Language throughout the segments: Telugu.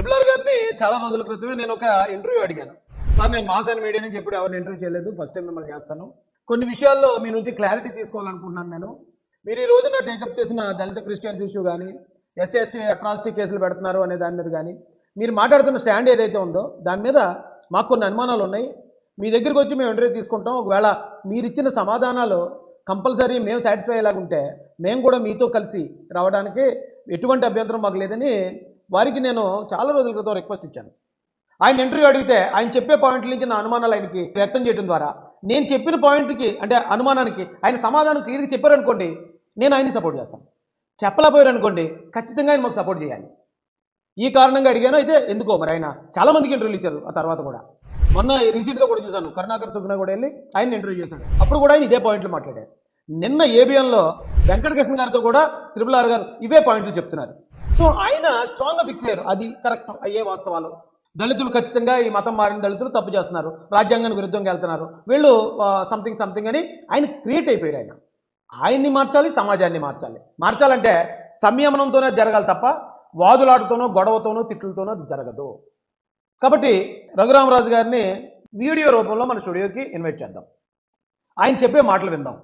ట్రిపుల్ ఆర్ గారిని చాలా రోజుల క్రితమే నేను ఒక ఇంటర్వ్యూ అడిగాను. సార్, నేను మాస్ అండ్ మీడియా నుంచి ఎప్పుడు ఎవరిని ఇంటర్వ్యూ చేయలేదు, ఫస్ట్ టైం మిమ్మల్ని చేస్తాను. కొన్ని విషయాల్లో మీ నుంచి క్లారిటీ తీసుకోవాలనుకుంటున్నాను నేను. మీరు ఈ రోజున టేకప్ చేసిన దళిత క్రిస్టియన్స్ ఇష్యూ కానీ, ఎస్సీ ఎస్టీ అట్రాసిటీ కేసులు పెడుతున్నారు అనే దాని మీద కానీ, మీరు మాట్లాడుతున్న స్టాండ్ ఏదైతే ఉందో దాని మీద మాకు కొన్ని అనుమానాలు ఉన్నాయి. మీ దగ్గరికి వచ్చి మేము ఇంటర్వ్యూ తీసుకుంటాం. ఒకవేళ మీరు ఇచ్చిన సమాధానాలు కంపల్సరీ మేము సాటిస్ఫై అయ్యేలాగుంటే మేము కూడా మీతో కలిసి రావడానికి ఎటువంటి అభ్యంతరం మాకు లేదని వారికి నేను చాలా రోజుల క్రితం రిక్వెస్ట్ ఇచ్చాను. ఆయన ఇంటర్వ్యూ అడిగితే ఆయన చెప్పే పాయింట్ల నుంచి నా అనుమానాలు ఆయనకి వ్యక్తం చేయడం ద్వారా నేను చెప్పిన పాయింట్కి అంటే అనుమానానికి ఆయన సమాధానం క్లియర్గా చెప్పారనుకోండి, నేను ఆయన్ని సపోర్ట్ చేస్తాను. చెప్పలేకపోయారనుకోండి, ఖచ్చితంగా ఆయన మాకు సపోర్ట్ చేయాలి. ఈ కారణంగా అడిగాను. అయితే ఎందుకో మరి ఆయన చాలామందికి ఇంటర్వ్యూలు ఇచ్చారు. ఆ తర్వాత కూడా మొన్న రీసెంట్గా కూడా చూశాను, కరుణాకర్ సుగ్నా కూడా వెళ్ళి ఆయన ఇంటర్వ్యూ చేశాడు. అప్పుడు కూడా ఆయన ఇదే పాయింట్లు మాట్లాడారు. నిన్న ఏబిఎన్లో వెంకటకృష్ణ గారితో కూడా ట్రిపుల్ ఆర్ గారు ఇవే పాయింట్లు చెప్తున్నారు. సో ఆయన స్ట్రాంగ్గా ఫిక్స్ అయ్యారు, అది కరెక్ట్ అయ్యే వాస్తవాలు. దళితులు ఖచ్చితంగా ఈ మతం మారిన దళితులు తప్పు చేస్తున్నారు, రాజ్యాంగానికి విరుద్ధంగా వెళ్తున్నారు, వీళ్ళు సంథింగ్ అని ఆయన క్రియేట్ అయిపోయారు. ఆయన్ని మార్చాలి, సమాజాన్ని మార్చాలంటే సంయమనంతోనే జరగాలి తప్ప వాదులాటతోనో గొడవతోనో తిట్లతోనో అది జరగదు. కాబట్టి రఘురామరాజు గారిని వీడియో రూపంలో మన స్టూడియోకి ఇన్వైట్ చేద్దాం. ఆయన చెప్పే మాటలు విందాం.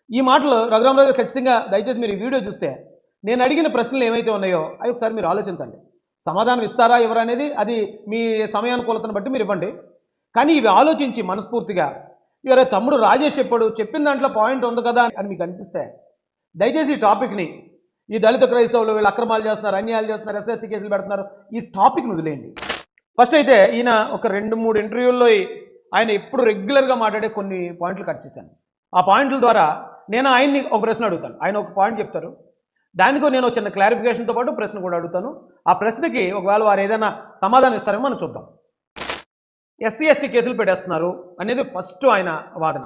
ఈ మాటలు రఘురామరాజు గారు ఖచ్చితంగా దయచేసి మీరు ఈ వీడియో చూస్తే నేను అడిగిన ప్రశ్నలు ఏమైతే ఉన్నాయో అవి ఒకసారి మీరు ఆలోచించండి. సమాధానం ఇస్తారా ఎవరు అనేది అది మీ సమయానుకూలతను బట్టి మీరు ఇవ్వండి. కానీ ఇవి ఆలోచించి మనస్ఫూర్తిగా ఎవరే తమ్ముడు రాజేష్ చెప్పిన దాంట్లో పాయింట్ ఉంది కదా అని మీకు అనిపిస్తే దయచేసి ఈ టాపిక్ని, ఈ దళిత క్రైస్తవులు వీళ్ళు అక్రమాలు చేస్తున్నారు, అన్యాయాలు చేస్తున్నారు, ఎస్ఎస్టీ కేసులు పెడుతున్నారు, ఈ టాపిక్ని వదిలేయండి. ఫస్ట్ అయితే ఈయన ఒక 2-3 ఇంటర్వ్యూల్లో ఆయన ఎప్పుడు రెగ్యులర్గా మాట్లాడే కొన్ని పాయింట్లు కట్ చేశాను. ఆ పాయింట్ల ద్వారా నేను ఆయన్ని ఒక ప్రశ్న అడుగుతాను, ఆయన ఒక పాయింట్ చెప్తారు, దానికో నేను చిన్న క్లారిఫికేషన్తో పాటు ప్రశ్న కూడా అడుగుతాను. ఆ ప్రశ్నకి ఒకవేళ వారు ఏదైనా సమాధానం ఇస్తారేమో మనం చూద్దాం. ఎస్సీ ఎస్టీ కేసులు పెట్టేస్తున్నారు అనేది ఫస్ట్ ఆయన వాదన.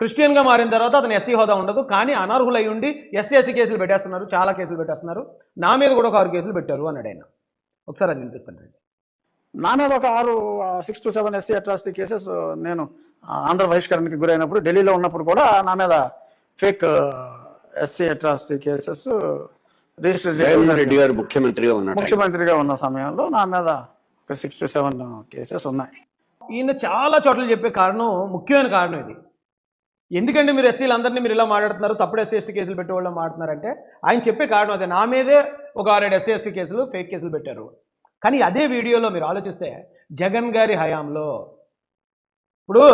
క్రిస్టియన్గా మారిన తర్వాత అతను ఎస్సీ హోదా ఉండదు, కానీ అనర్హులై ఉండి ఎస్సీ ఎస్టీ కేసులు పెట్టేస్తున్నారు, చాలా కేసులు పెట్టేస్తున్నారు, నా మీద కూడా ఒక 6 కేసులు పెట్టారు అన్నాడు ఆయన. ఒకసారి అది వినిపిస్తాను. నా మీద ఒక 6 to 7 ఎస్సీ అట్రాసిటీ కేసెస్ నేను ఆంధ్ర బహిష్కరణకి గురైనప్పుడు ఢిల్లీలో ఉన్నప్పుడు కూడా నా మీద fake SC atrocity cases register Reddy గారు ముఖ్యమంత్రిగా ఉన్న సమయంలో నా మీద ఒక 6 to 7 కేసెస్ ఉన్నాయి. ఈయన చాలా చోట్ల చెప్పే కారణం, ముఖ్యమైన కారణం ఇది. ఎందుకంటే మీరు ఎస్సీలు అందరినీ మీరు ఇలా మాట్లాడుతున్నారు, తప్పుడు ఎస్సీ ఎస్టీ కేసులు పెట్టేవాళ్ళు మాట్లాడుతున్నారంటే ఆయన చెప్పే కారణం అదే, నా మీదే ఒక 6-7 ఎస్సీ ఎస్టీ కేసులు ఫేక్ కేసులు పెట్టారు. కానీ అదే వీడియోలో మీరు ఆలోచిస్తే జగన్ గారి హయాంలో, ఇప్పుడు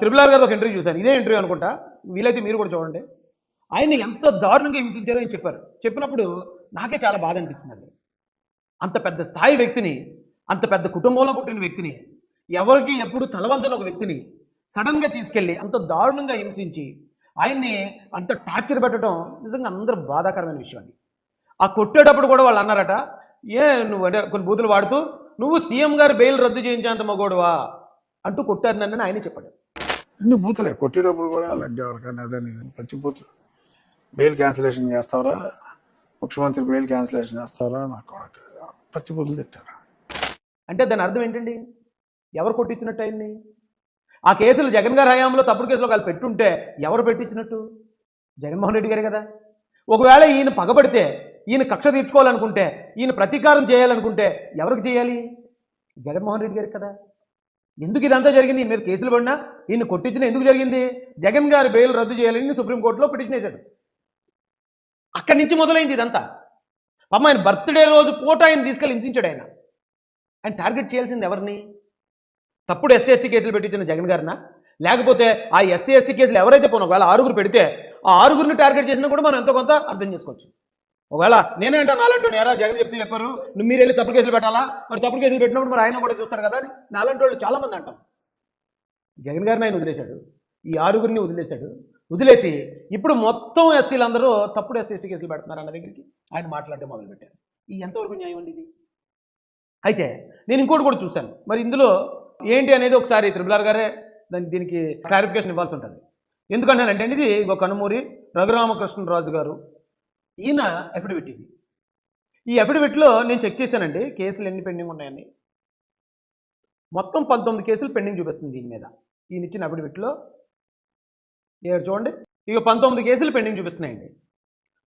ట్రిపుల్ ఆర్ గారు ఒక ఇంటర్వ్యూ చూశాను, ఇదే ఇంటర్వ్యూ అనుకుంటా, వీలైతే మీరు కూడా చూడండి. ఆయన ఎంత దారుణంగా హింసించారో అని చెప్పారు. చెప్పినప్పుడు నాకే చాలా బాధ అనిపించింది. అంత పెద్ద స్థాయి వ్యక్తిని, అంత పెద్ద కుటుంబంలో పుట్టిన వ్యక్తిని, ఎవరికి ఎప్పుడు తలవంచని ఒక వ్యక్తిని సడన్గా తీసుకెళ్ళి అంత దారుణంగా హింసించి ఆయన్ని అంత టార్చర్ పెట్టడం నిజంగా అందరూ బాధాకరమైన విషయం అండి. ఆ కొట్టేటప్పుడు కూడా వాళ్ళు అన్నారట, నువ్వు అంటే కొన్ని బూతులు వాడుతూ నువ్వు సీఎం గారు బెయిల్ రద్దు చేయించేంత మగోడువా అంటూ కొట్టారు నన్ను ఆయన చెప్పాడు. అన్ని బూతులే, కొట్టేటప్పుడు కూడా కానీ అదే పచ్చి బూతులు. బెయిల్ క్యాన్సిలేషన్ చేస్తావరా, ముఖ్యమంత్రి బెయిల్ క్యాన్సిలేషన్ చేస్తావరా, నాకు పచ్చి బూతులు తిట్టారు. అంటే దాని అర్థం ఏంటండి? ఎవరు కొట్టించినట్టు ఆయన్ని? ఆ కేసులు జగన్ గారి హయాంలో తప్పుడు కేసులు వాళ్ళు పెట్టుంటే ఎవరు పెట్టించినట్టు? జగన్మోహన్ రెడ్డి గారు కదా. ఒకవేళ ఈయన పగబడితే, ఈయన కక్ష తీర్చుకోవాలనుకుంటే, ఈయన ప్రతీకారం చేయాలనుకుంటే ఎవరికి చేయాలి? జగన్మోహన్ రెడ్డి గారికి కదా. ఎందుకు ఇదంతా జరిగింది? ఈయన మీద కేసులు పడినా, ఈయన కొట్టించినా ఎందుకు జరిగింది? జగన్ గారి బెయిల్ రద్దు చేయాలని సుప్రీంకోర్టులో పిటిషన్ వేశాడు. అక్కడి నుంచి మొదలైంది ఇదంతా. పాపం ఆయన బర్త్డే రోజు పూట ఆయన తీసుకెళ్ళి హింసించాడు. ఆయన టార్గెట్ చేయాల్సింది ఎవరిని? తప్పుడు ఎస్సీ ఎస్టీ కేసులు పెట్టించిన జగన్ గారినా, లేకపోతే ఆ ఎస్సీ ఎస్టీ కేసులు ఎవరైతే పోను ఒకవేళ 6 పెడితే ఆ 6 టార్గెట్ చేసినా కూడా మనం ఎంతో కొంత అర్థం చేసుకోవచ్చు. ఒకవేళ నేనే అంటాను, నాలంటూ నేరా జగన్ చెప్పారు, మీరు వెళ్ళి తప్పుడు కేసులు పెట్టాలా, మరి తప్పుడు కేసులు పెట్టినప్పుడు మరి ఆయన కూడా చూస్తారు కదా అని నాలంటి వాళ్ళు చాలామంది అంటాం. జగన్ గారిని ఆయన వదిలేశాడు, ఈ 6 వదిలేశాడు. వదిలేసి ఇప్పుడు మొత్తం ఎస్సీలు అందరూ తప్పుడు ఎస్సీ ఎస్టీ కేసులు పెడుతున్నారు అన్న దగ్గరికి ఆయన మాట్లాడడం మొదలుపెట్టారు. ఈ ఎంతవరకు న్యాయం అండి ఇది? అయితే నేను ఇంకోటి కూడా చూశాను. మరి ఇందులో ఏంటి అనేది ఒకసారి ట్రిపుల్ ఆర్ గారే దీనికి క్లారిఫికేషన్ ఇవ్వాల్సి ఉంటుంది. ఎందుకంటే ఇది ఒక కనుమూరి రఘురామకృష్ణరాజు గారు, ఈయన అఫిడవిట్ ఇది. ఈ అఫిడవిట్లో నేను చెక్ చేశానండి కేసులు ఎన్ని పెండింగ్ ఉన్నాయని. మొత్తం 19 కేసులు పెండింగ్ చూపిస్తుంది దీని మీద. ఈయన ఇచ్చిన అఫిడవిట్లో చూడండి, ఇక 19 కేసులు పెండింగ్ చూపిస్తున్నాయండి.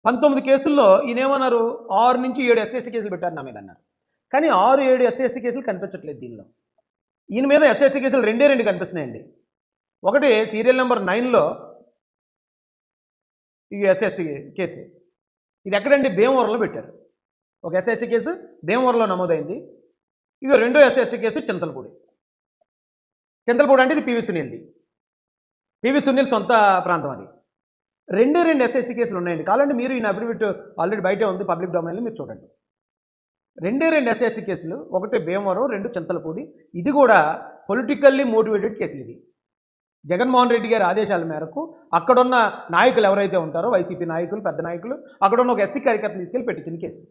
19 కేసుల్లో ఈయన ఏమన్నారు, 6 నుంచి 7 ఎస్సీ ఎస్టీ కేసులు పెట్టారు నా మీద అన్నారు. కానీ 6-7 SC/ST కేసులు కనిపించట్లేదు దీనిలో. ఈయన మీద SC/ST కేసులు 2 కనిపిస్తున్నాయండి. ఒకటి సీరియల్ నెంబర్ 9లో ఈ SC/ST కేసు, ఇది ఎక్కడండి? భీమవరంలో పెట్టారు. ఒక SC/ST కేసు భీమవరంలో నమోదైంది. ఇక రెండో SC/ST కేసు చింతలపూడి అంటే ఇది పివి సునీల్ సొంత ప్రాంతం అది. 2 SC/ST కేసులు ఉన్నాయండి. కావాలంటే మీరు ఈయన అఫిడవిట్ ఆల్రెడీ బయటే ఉంది, పబ్లిక్ డొమైన్లో మీరు చూడండి. 2 SC/ST కేసులు, ఒకటి భీమవరం, 2 చింతలపూడి. ఇది కూడా పొలిటికల్లీ మోటివేటెడ్ కేసులు. ఇది జగన్మోహన్ రెడ్డి గారి ఆదేశాల మేరకు అక్కడున్న నాయకులు ఎవరైతే ఉంటారో, వైసీపీ నాయకులు, పెద్ద నాయకులు, అక్కడున్న ఒక SC కార్యకర్తను తీసుకెళ్ళి పెట్టించిన కేసు.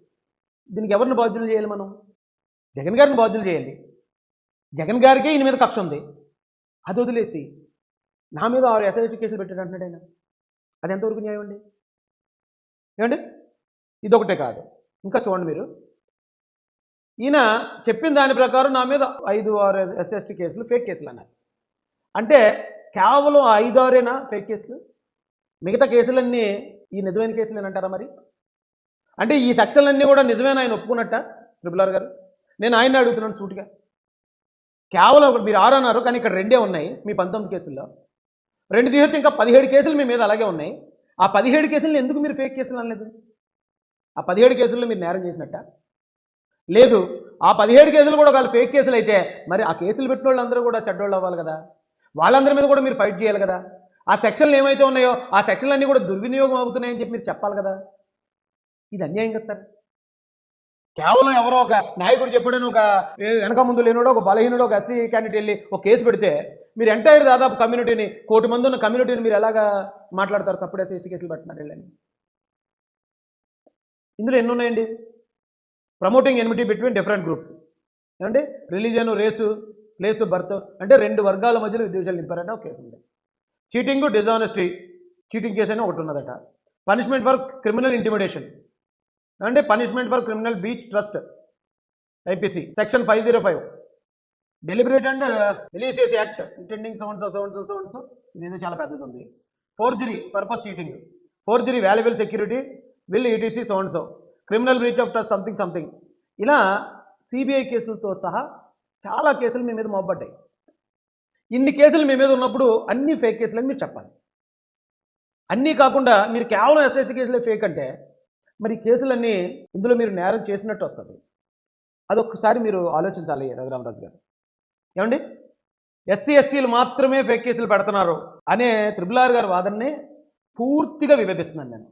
దీనికి ఎవరిని బాధ్యులు చేయాలి? మనం జగన్ గారిని బాధ్యులు చేయాలి. జగన్ గారికే ఈయన మీద కక్ష ఉంది. అది వదిలేసి నా మీద 6 SC/ST కేసులు పెట్టాడు అంటున్నాడు ఆయన. అది ఎంతవరకు న్యాయం అండి? ఏమండి? ఇదొకటే కాదు, ఇంకా చూడండి మీరు. ఈయన చెప్పిన దాని ప్రకారం నా మీద 5-6 SC/ST కేసులు ఫేక్ కేసులు అన్నారు. అంటే కేవలం 5-6 ఫేక్ కేసులు, మిగతా కేసులన్నీ ఈ నిజమైన కేసులు అంటారా మరి? అంటే ఈ సెక్షన్లన్నీ కూడా నిజమేనా ఆయన ఒప్పుకున్నట్ట ట్రిపుల్ గారు? నేను ఆయన్ని అడుగుతున్నాను సూటిగా. కేవలం మీరు 6 అన్నారు, కానీ ఇక్కడ 2 ఉన్నాయి మీ 19 కేసుల్లో. 2 తీసేస్తే ఇంకా 17 కేసులు మీ మీద అలాగే ఉన్నాయి. ఆ 17 కేసులను ఎందుకు మీరు ఫేక్ కేసులు అనలేదు? ఆ 17 కేసుల్లో మీరు నేరం చేసినట్ట? లేదు. ఆ 17 కేసులు కూడా ఒకవేళ ఫేక్ కేసులు అయితే మరి ఆ కేసులు పెట్టిన వాళ్ళందరూ కూడా చెడ్డోళ్ళు అవ్వాలి కదా. వాళ్ళందరి మీద కూడా మీరు ఫైట్ చేయాలి కదా. ఆ సెక్షన్లు ఏమైతే ఉన్నాయో ఆ సెక్షన్లన్నీ కూడా దుర్వినియోగం అవుతున్నాయని చెప్పి మీరు చెప్పాలి కదా. ఇది అన్యాయం కదా సార్. కేవలం ఎవరో ఒక నాయకుడు చెప్పాడని ఒక వెనక ముందు లేనుడో, ఒక బలహీనుడో, ఒక SC క్యాండిడేట్ వెళ్ళి ఒక కేసు పెడితే మీరు ఎంటైర్ దాదాపు కమ్యూనిటీని, 1 కోటి మంది ఉన్న కమ్యూనిటీని మీరు ఎలాగా మాట్లాడతారు? తప్పుడు SC కేసులు పెట్టినారు వెళ్ళని. ఇందులో ఎన్ని ఉన్నాయండి? Promoting enmity between different groups, ఏమంటే religion, race, place of birth, అంటే 2 వర్గాల మధ్యలో విద్వేషాలు నింపారట ఒక కేసు ఉంది. చీటింగ్, డిజానెస్టీ, చీటింగ్ కేసు అని ఒకటి ఉన్నదట. పనిష్మెంట్ ఫర్ క్రిమినల్ ఇంటిమిడేషన్, అంటే punishment for criminal breach trust, IPC section 505. Deliberate and malicious act intending so ఇదేదో చాలా పెద్దది ఉంది. Forgery, purpose cheating, forgery, valuable security, will ETC so criminal breach of trust something. ఇలా CBI కేసులతో సహా చాలా కేసులు మీ మీద మోపబడ్డాయి. ఇన్ని కేసులు మీ మీద ఉన్నప్పుడు అన్ని ఫేక్ కేసులని మీరు చెప్పాలి. అన్నీ కాకుండా మీరు కేవలం SC/ST కేసులే ఫేక్ అంటే మరి కేసులన్నీ ఇందులో మీరు నేరం చేసినట్టు వస్తుంది. అదొక్కసారి మీరు ఆలోచించాలి రఘురామరాజు గారు. ఏమండి? SC/STలు మాత్రమే ఫేక్ కేసులు పెడుతున్నారు అనే ట్రిపుల్ ఆర్ గారి వాదనని పూర్తిగా విభేదిస్తున్నాను నేను,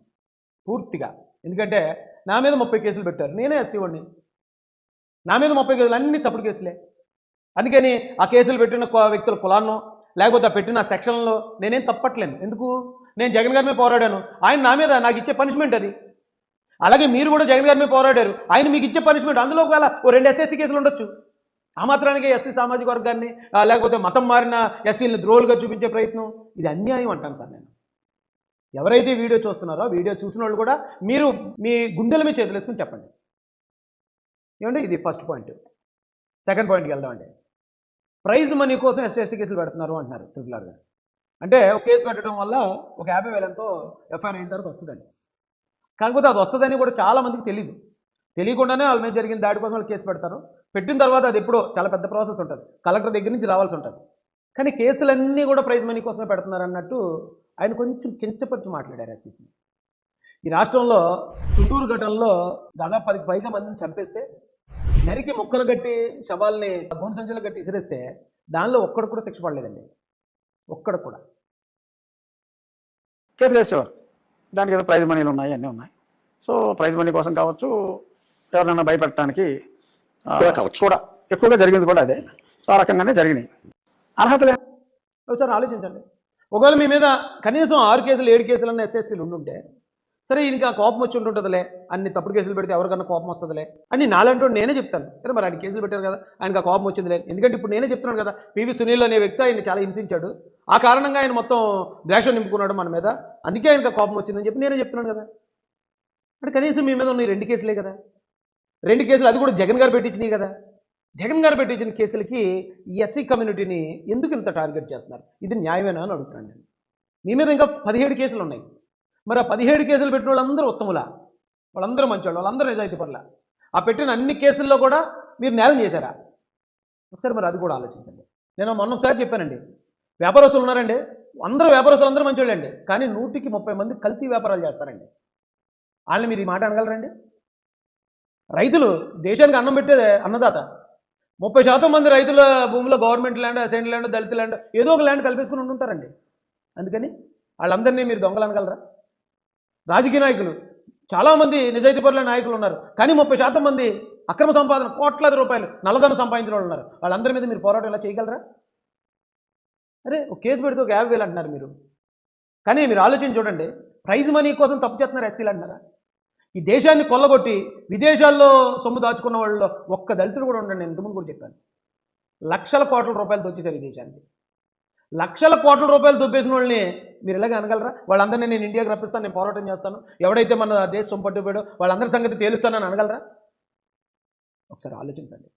పూర్తిగా. ఎందుకంటే నా మీద 30 కేసులు పెట్టారు, నేనే SC వాడిని. నా మీద 30 కేసులు అన్ని తప్పుడు కేసులే. అందుకని ఆ కేసులు పెట్టిన వ్యక్తుల కులాన్నో లేకపోతే పెట్టిన సెక్షన్లో నేనేం తప్పట్లేను. ఎందుకు? నేను జగన్ గారి మీద పోరాడాను, ఆయన నా మీద నాకు ఇచ్చే పనిష్మెంట్ అది. అలాగే మీరు కూడా జగన్ గారి మీద పోరాడారు, ఆయన మీకు ఇచ్చే పనిష్మెంట్. అందులో ఒకవేళ 2 SC/ST కేసులు ఉండొచ్చు. ఆ మాత్రానికి SC సామాజిక వర్గాన్ని లేకపోతే మతం మారిన SCలను ద్రోహులుగా చూపించే ప్రయత్నం, ఇది అన్యాయం అంటాను సార్ నేను. ఎవరైతే వీడియో చూస్తున్నారో వీడియో చూసిన వాళ్ళు కూడా మీరు మీ గుండెల మీద చేతులు వేసుకుని చెప్పండి. ఏమంటే ఇది ఫస్ట్ పాయింట్. సెకండ్ పాయింట్కి వెళ్దామండి. ప్రైజ్ మనీ కోసం SC/ST కేసులు పెడుతున్నారు అంటున్నారు ట్రిపుల్ ఆర్ గారు. అంటే ఒక కేసు పెట్టడం వల్ల ఒక 50,000తో FIR అయిన తర్వాత వస్తుందండి. కాకపోతే అది వస్తుందని కూడా చాలామందికి తెలియదు. తెలియకుండానే వాళ్ళ మీద జరిగిన దాడి కోసం వాళ్ళు కేసు పెడతారు. పెట్టిన తర్వాత అది ఎప్పుడో చాలా పెద్ద ప్రాసెస్ ఉంటుంది, కలెక్టర్ దగ్గర నుంచి రావాల్సి ఉంటుంది. కానీ కేసులన్నీ కూడా ప్రైజ్ మనీ కోసమే పెడుతున్నారు అన్నట్టు ఆయన కొంచెం కించపరిచి మాట్లాడారు SCని. ఈ రాష్ట్రంలో చుట్టూరు ఘటనలో దాదాపు 10కి పైగా మందిని చంపేస్తే, నరికి ముక్కలు కట్టి శవాల్ని గోను సంచులు కట్టి ఇసిరేస్తే దానిలో ఒక్కడు కూడా శిక్ష పడలేదండి, ఒక్కడు కూడా. కేసులు వేసేవారు, దానికి ఏదో ప్రైజ్ మనీలు ఉన్నాయి, అన్నీ ఉన్నాయి. సో ప్రైజ్ మనీ కోసం కావచ్చు, ఎవరినైనా భయపెట్టడానికి కూడా ఎక్కువగా జరిగింది కూడా అదే. సో ఆ రకంగానే జరిగినాయి. అర్హతలే ఒకసారి ఆలోచించండి. ఒకవేళ మీ మీద కనీసం 6 కేసులు 7 కేసులన్న SC/STలు ఉండుంటే సరే, ఈయనకి ఆ కోపం వచ్చి ఉంటుంటుందిలే, అన్ని తప్పుడు కేసులు పెడితే ఎవరికన్నా కోపం వస్తుందిలే అని నాలంటూ నేనే చెప్తాను. సరే మరి ఆయన కేసులు పెట్టారు కదా, ఆయనకు ఆ కోపం వచ్చిందిలే. ఎందుకంటే ఇప్పుడు నేనే చెప్తున్నాను కదా, పివి సునీల్ అనే వ్యక్తి ఆయన చాలా హింసించాడు, ఆ కారణంగా ఆయన మొత్తం ద్వేషం నింపుకున్నాడు మన మీద, అందుకే ఆయనకు ఆ కోపం వచ్చిందని చెప్పి నేనే చెప్తున్నాను కదా. అంటే కనీసం మీ మీద ఉన్న 2 కేసులే కదా, 2 కేసులు, అది కూడా జగన్ గారు పెట్టించినాయి కదా. జగన్ గారు పెట్టించిన కేసులకి ఈ SC కమ్యూనిటీని ఎందుకు ఇంత టార్గెట్ చేస్తున్నారు? ఇది న్యాయమేనా అని అడుగుతున్నాను నేను. మీ మీద ఇంకా 17 కేసులు ఉన్నాయి. మరి ఆ 17 కేసులు పెట్టిన వాళ్ళందరూ ఉత్తములా? వాళ్ళందరూ మంచివాళ్ళు, వాళ్ళందరూ నిజాయితీ పరులా? ఆ పెట్టిన అన్ని కేసుల్లో కూడా మీరు నేరం చేశారా? ఒకసారి మరి అది కూడా ఆలోచించండి. నేను మొన్న ఒకసారి చెప్పానండి, వ్యాపారస్తులు ఉన్నారండి, అందరూ వ్యాపారస్తులు అందరూ మంచోళ్ళండి, కానీ 100కి 30 మంది కల్తీ వ్యాపారాలు చేస్తారండి. వాళ్ళని మీరు ఈ మాట అనగలరండి? రైతులు దేశానికి అన్నం పెట్టేదే అన్నదాత. 30% మంది రైతుల భూమిలో గవర్నమెంట్ ల్యాండ్, అసైన్ ల్యాండ్, దళిత ల్యాండ్ ఏదో ఒక ల్యాండ్ కల్పించుకుని ఉంటుంటారండి. అందుకని వాళ్ళందరినీ మీరు దొంగలు అనగలరా? రాజకీయ నాయకులు చాలామంది నిజాయితీపరుల నాయకులు ఉన్నారు, కానీ 30% మంది అక్రమ సంపాదన కోట్లాది రూపాయలు నల్లధనం సంపాదించిన వాళ్ళు ఉన్నారు. వాళ్ళందరి మీద మీరు పోరాటం ఎలా చేయగలరా? అరే ఒక కేసు పెడితే ఒక 50,000 అంటున్నారు మీరు, కానీ మీరు ఆలోచించి చూడండి, ప్రైజ్ మనీ కోసం తప్పు చేస్తున్నారు ఎస్సీలు అంటున్నారా? ఈ దేశాన్ని కొల్లగొట్టి విదేశాల్లో సొమ్ము దాచుకున్న వాళ్ళు ఒక్క దళితుడు కూడా ఉండండి. నేను ఇంతకుముందు కూడా చెప్పాను, లక్షల కోట్ల రూపాయలు దొచ్చేశారు ఈ దేశానికి. లక్షల కోట్ల రూపాయలు దొబ్బేసిన వాళ్ళని మీరు ఇలాగే అనగలరా? వాళ్ళందరినీ నేను ఇండియాకి రప్పిస్తాను, నేను పోరాటం చేస్తాను, ఎవడైతే మన దేశం సొమ్ము పట్టుకుపోయాడో వాళ్ళందరి సంగతి తేలుస్తానని అనగలరా? ఒకసారి ఆలోచించండి.